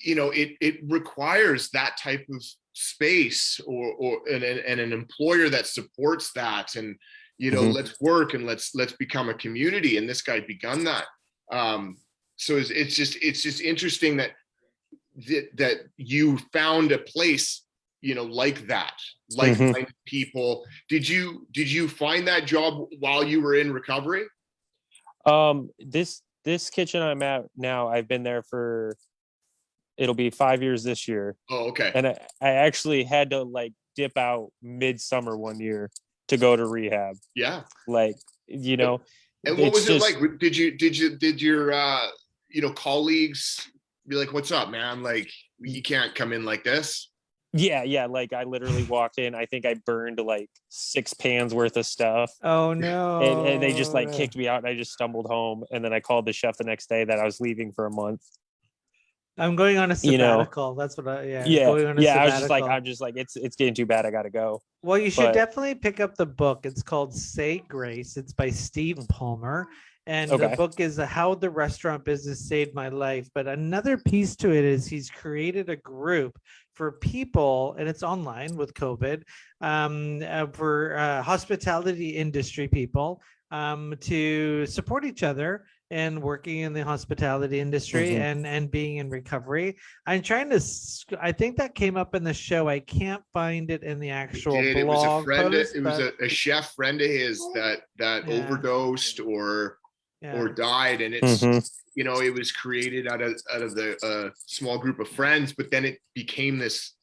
it requires that type of space or an employer that supports that, and let's work and let's become a community. And this guy begun that. So it's just interesting that that you found a place, like that, like-minded people. Did you find that job while you were in recovery? This kitchen I'm at now, I've been there for, it'll be 5 years this year. Oh, okay. And I actually had to like dip out midsummer one year to go to rehab. Yeah. Like, and what was it like? Did your colleagues be like, what's up, man? Like, you can't come in like this. Yeah. Like I literally walked in. I think I burned like 6 pans worth of stuff. Oh no. And they just like kicked me out and I just stumbled home. And then I called the chef the next day that I was leaving for a month. I'm going on a sabbatical. That's what yeah. Going on a sabbatical. I'm just like, it's getting too bad. I gotta go. Well, you should definitely pick up the book. It's called Say Grace. It's by Steve Palmer. And the book is How the Restaurant Business Saved My Life. But another piece to it is he's created a group for people, and it's online with COVID, for hospitality industry people to support each other and working in the hospitality industry and being in recovery. I'm trying to, I think that came up in the show. I can't find it in the actual blog. It was a friend. Post, it was a chef friend of his that overdosed or died, and it's it was created out of the small group of friends, but then it became this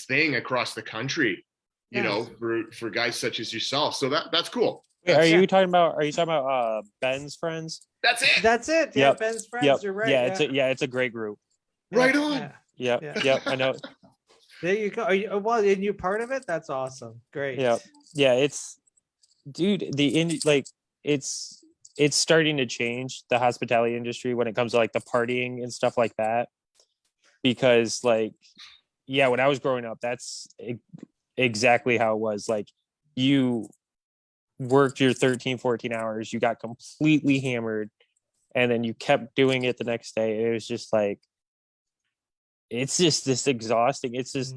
thing across the country, for guys such as yourself. So that's cool. Are you talking about Ben's friends? That's it. Yeah, Ben's friends. You're right. Yeah, it's a great group. Right on. Yeah. I know. There you go. Are you part of it? That's awesome. Great. Yeah. It's, dude, it's starting to change the hospitality industry when it comes to like the partying and stuff like that. Because when I was growing up, that's exactly how it was. Like, you worked your 13, 14 hours, you got completely hammered, and then you kept doing it the next day. It was just like, it's just this exhausting. It's just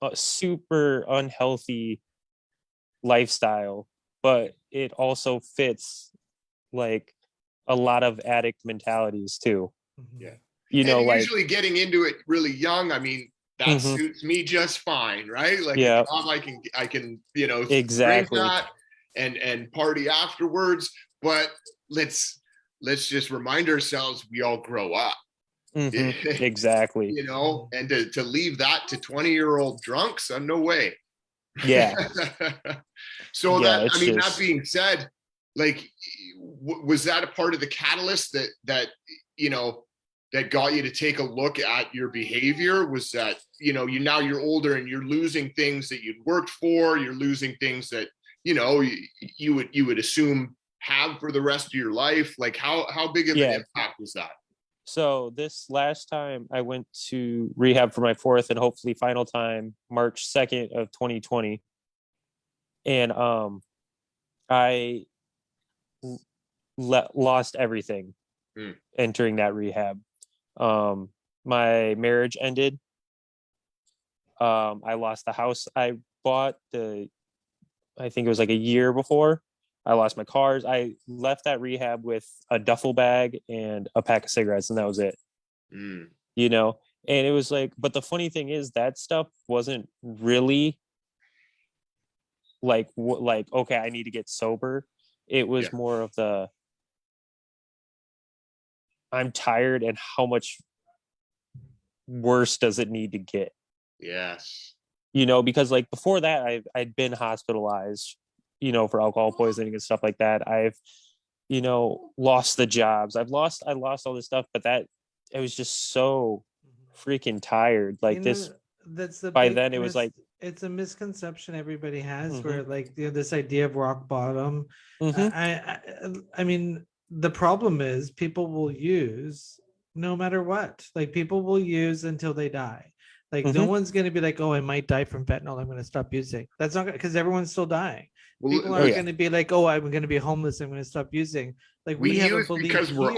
a super unhealthy lifestyle, but it also fits like a lot of addict mentalities too. Yeah. Usually getting into it really young, I mean, that suits me just fine, right? Like, I can exactly drink that and party afterwards, but let's just remind ourselves we all grow up. Exactly. And to leave that to 20-year-old drunks, no way. Yeah. So that being said, like, was that a part of the catalyst that got you to take a look at your behavior? Was that, now you're older and you're losing things that you'd worked for, you're losing things that, you would assume have for the rest of your life? Like, how big of an impact was that? So this last time I went to rehab for my 4th and hopefully final time, March 2nd of 2020. And I lost everything entering that rehab. My marriage ended. I lost the house I bought I think it was like a year before. I lost my cars. I left that rehab with a duffel bag and a pack of cigarettes, and that was it. And it was like, but the funny thing is that stuff wasn't really like, okay, I need to get sober. It was more of I'm tired, and how much worse does it need to get? Yes. Because like before that, I'd been hospitalized, for alcohol poisoning and stuff like that. I've, lost the jobs. I lost all this stuff, but it was just so freaking tired. Like then it was like, it's a misconception everybody has where like, this idea of rock bottom. I mean, the problem is people will use no matter what. Like, people will use until they die. Like, no one's going to be like, oh, I might die from fentanyl, I'm going to stop using. That's not, because everyone's still dying. People aren't going to be like, oh, I'm going to be homeless, I'm going to stop using. Like we have a belief because we're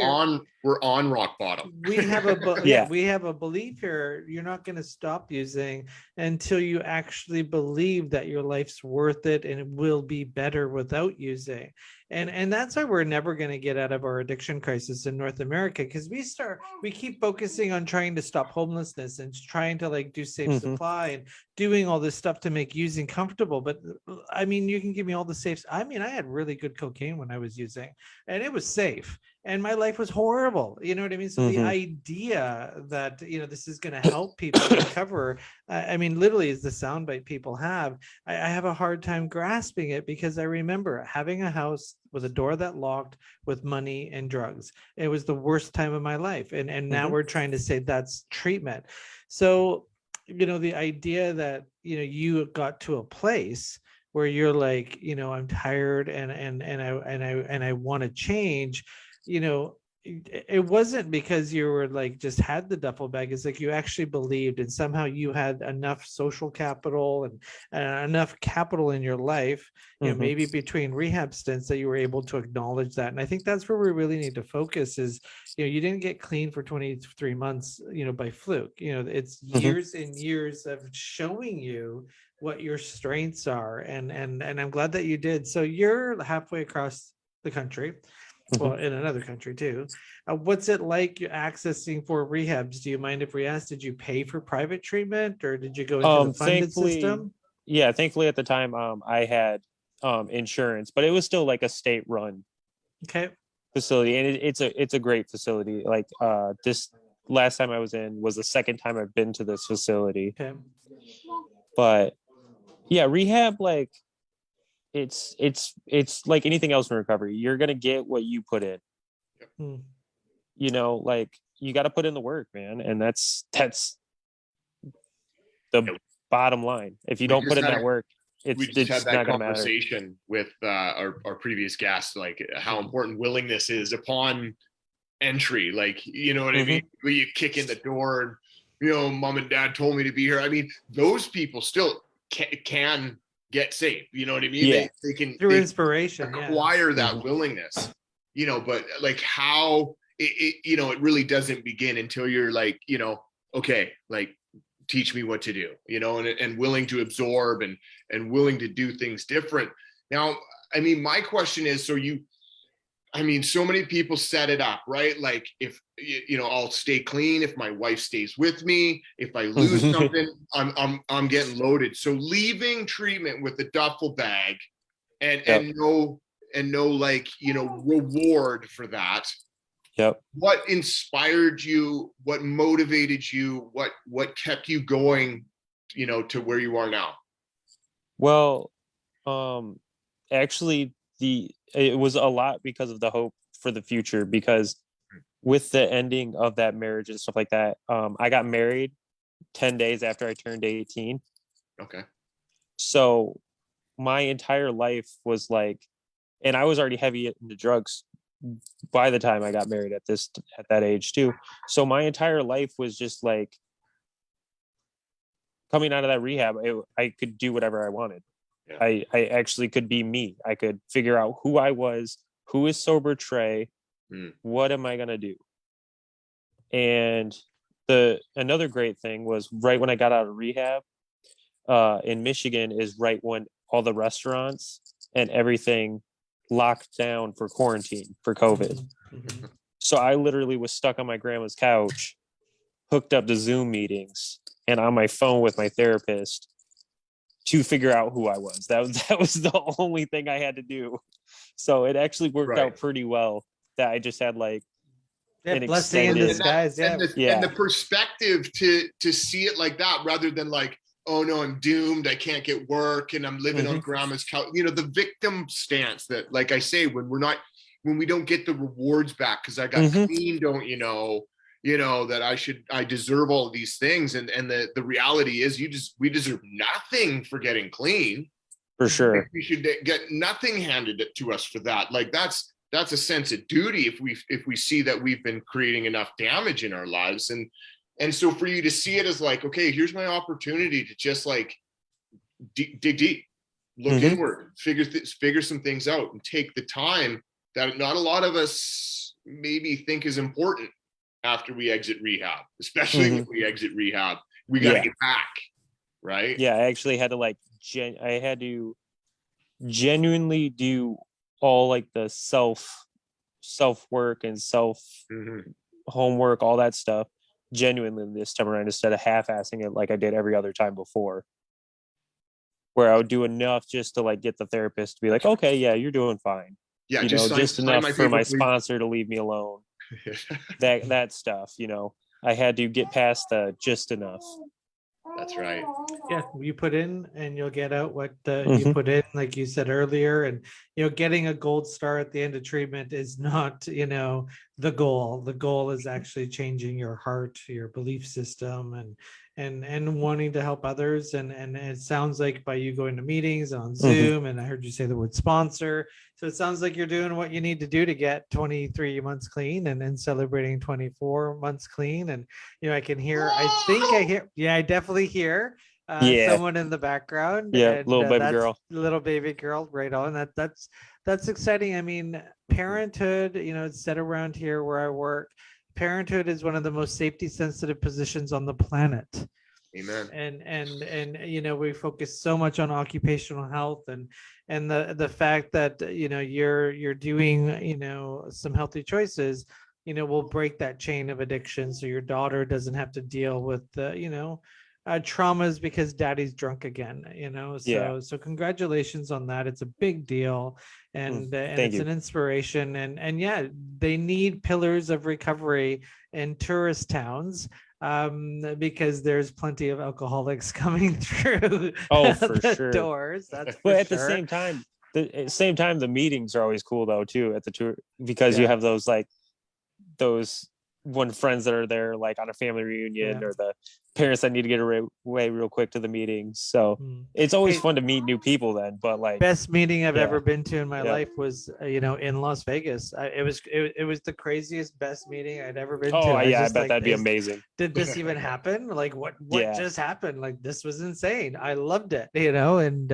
on rock bottom. We have we have a belief here. You're not going to stop using until you actually believe that your life's worth it and it will be better without using. And that's why we're never going to get out of our addiction crisis in North America, because we keep focusing on trying to stop homelessness and trying to like do safe supply and doing all this stuff to make using comfortable. But I mean, you can give me all the safes. I mean, I had really good cocaine when I was using, and it was safe, and my life was horrible. You know what I mean? So the idea that, you know, this is going to help people recover, I mean, literally is the soundbite people have. I have a hard time grasping it, because I remember having a house with a door that locked with money and drugs. It was the worst time of my life. And now we're trying to say that's treatment. So, you know, the idea that, you know, you got to a place where you're like, you know, I'm tired and I want to change, you know, it wasn't because you were like just had the duffel bag. It's like you actually believed, and somehow you had enough social capital and enough capital in your life, you know, maybe between rehab stints, that you were able to acknowledge that. And I think that's where we really need to focus is, you know, you didn't get clean for 23 months, you know, by fluke. You know, it's years and years of showing you what your strengths are. And I'm glad that you did. So you're halfway across the country. Well, in another country too. What's it like accessing for rehabs? Do you mind if we ask, did you pay for private treatment, or did you go into the funded system? Yeah, thankfully at the time I had insurance, but it was still like a state run facility, and it's a great facility. Like this last time I was in was the second time I've been to this facility. But yeah, rehab, like it's like anything else in recovery. You're gonna get what you put in. You know, like you got to put in the work, man, and that's the bottom line. If you don't put in that work, it's had that conversation with our previous guest, like how important willingness is upon entry. Like, you know what I mean? When you kick in the door and, you know, mom and dad told me to be here. I mean, those people still can get saved. You know what I mean? Yeah. They can through inspiration acquire that willingness, you know, but like how it you know, it really doesn't begin until you're like, you know, okay, like teach me what to do, you know, and willing to absorb and willing to do things different. Now, I mean, my question is, so so many people set it up, right? Like if, you know, I'll stay clean if my wife stays with me. If I lose something, I'm getting loaded. So leaving treatment with a duffel bag and no like, you know, reward for that. What inspired you? What motivated you? What kept you going, you know, to where you are now? Well, actually it was a lot because of the hope for the future, because with the ending of that marriage and stuff like that, I got married 10 days after I turned 18. Okay. So my entire life was like, and I was already heavy into drugs by the time I got married at that age too. So my entire life was just like, coming out of that rehab, I could do whatever I wanted. I actually could be me. I could figure out who I was, who is sober Trey, what am I going to do? And another great thing was right when I got out of rehab in Michigan is right when all the restaurants and everything locked down for quarantine for COVID. So I literally was stuck on my grandma's couch, hooked up to Zoom meetings and on my phone with my therapist to figure out who I was. That was the only thing I had to do. So it actually worked out pretty well that I just had like an blessing in disguise. And the perspective to see it like that, rather than like, oh no, I'm doomed, I can't get work and I'm living on grandma's couch. You know, the victim stance that, like I say, when we don't get the rewards back because I got clean, don't you know, that I deserve all of these things. And the reality is we deserve nothing for getting clean. For sure. We should get nothing handed to us for that. Like that's a sense of duty if we see that we've been creating enough damage in our lives. And so for you to see it as like, okay, here's my opportunity to just like dig deep, look inward, figure some things out, and take the time that not a lot of us maybe think is important after we exit rehab, especially when we exit rehab. We got to get back, right? Yeah, I actually had to I had to genuinely do all like the self work and self homework, all that stuff, genuinely this time around, instead of half-assing it like I did every other time before, where I would do enough just to like get the therapist to be like, okay, yeah, you're doing fine. Yeah, just enough for my sponsor to leave me alone. that stuff, I had to get past the just enough. That's right. Yeah, you put in and you'll get out what you put in, like you said earlier. And getting a gold star at the end of treatment is not the goal. The goal is actually changing your heart, your belief system, and wanting to help others. And it sounds like by you going to meetings on Zoom, and I heard you say the word sponsor, so it sounds like you're doing what you need to do to get 23 months clean, and then celebrating 24 months clean. And I can hear, I definitely hear someone in the background. Yeah, little baby girl, right on. That's exciting. I mean, parenthood, it's said around here where I work, parenthood is one of the most safety sensitive positions on the planet. Amen. And we focus so much on occupational health, and the fact that you're doing some healthy choices will break that chain of addiction, so your daughter doesn't have to deal with traumas because daddy's drunk again. So congratulations on that. It's a big deal, and it's an inspiration, and yeah, they need pillars of recovery in tourist towns, because there's plenty of alcoholics coming through the doors. That's for at the same time, the meetings are always cool though too at the tour, because you have those one friends that are there like on a family reunion, or the parents that need to get away real quick to the meetings. So it's always fun to meet new people then. But like, best meeting I've ever been to in my life was in Las Vegas. It was the craziest, best meeting I'd ever been to. I bet that'd be amazing. Did this even happen? Like what just happened? Like, this was insane. I loved it, and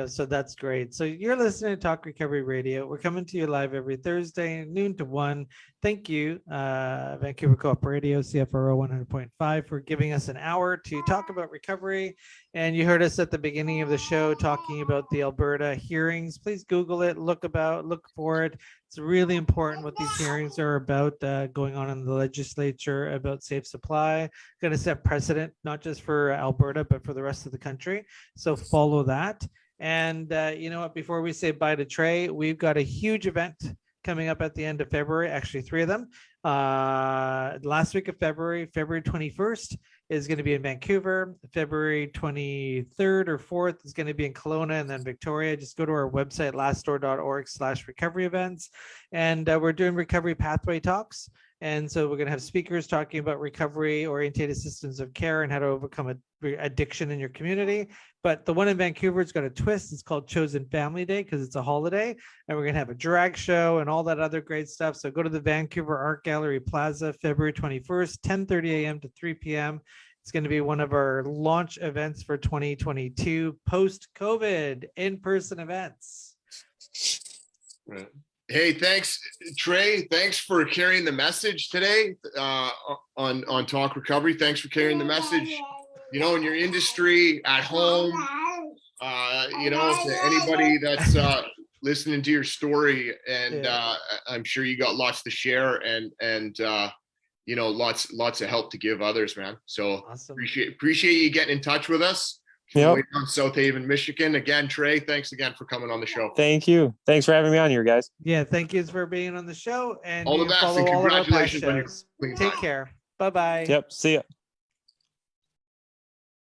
so that's great. So you're listening to Talk Recovery Radio. We're coming to you live every Thursday, noon to 1. Thank you, Vancouver Co-op Radio, CFRO 100.5, for giving us an hour to talk about recovery. And you heard us at the beginning of the show talking about the Alberta hearings. Please Google it, look for it. It's really important what these hearings are about, going on in the legislature about safe supply. Going to set precedent, not just for Alberta, but for the rest of the country. So follow that. And you know what, before we say bye to Trey, we've got a huge event coming up at the end of February, actually 3 of them. Last week of February 21st is going to be in Vancouver. February 23rd or 4th is going to be in Kelowna, and then Victoria. Just go to our website, lastdoor.org/recovery events. And we're doing recovery pathway talks. And so we're going to have speakers talking about recovery-oriented systems of care and how to overcome addiction in your community. But the one in Vancouver, it's got a twist. It's called Chosen Family Day because it's a holiday. And we're going to have a drag show and all that other great stuff. So go to the Vancouver Art Gallery Plaza, February 21st, 10:30 a.m. to 3 p.m. It's going to be one of our launch events for 2022 post-COVID in-person events. Right. Hey, thanks, Trey. Thanks for carrying the message today on Talk Recovery. Thanks for carrying the message, in your industry, at home, to anybody that's listening to your story. And I'm sure you got lots to share and lots of help to give others, man. So awesome. Appreciate you getting in touch with us. Way down South Haven, Michigan. Again, Trey, thanks again for coming on the show. Thank you. Thanks for having me on here, guys. Yeah, thank you for being on the show. And all the best, and congratulations on your Take care. Bye-bye. Yep, see ya.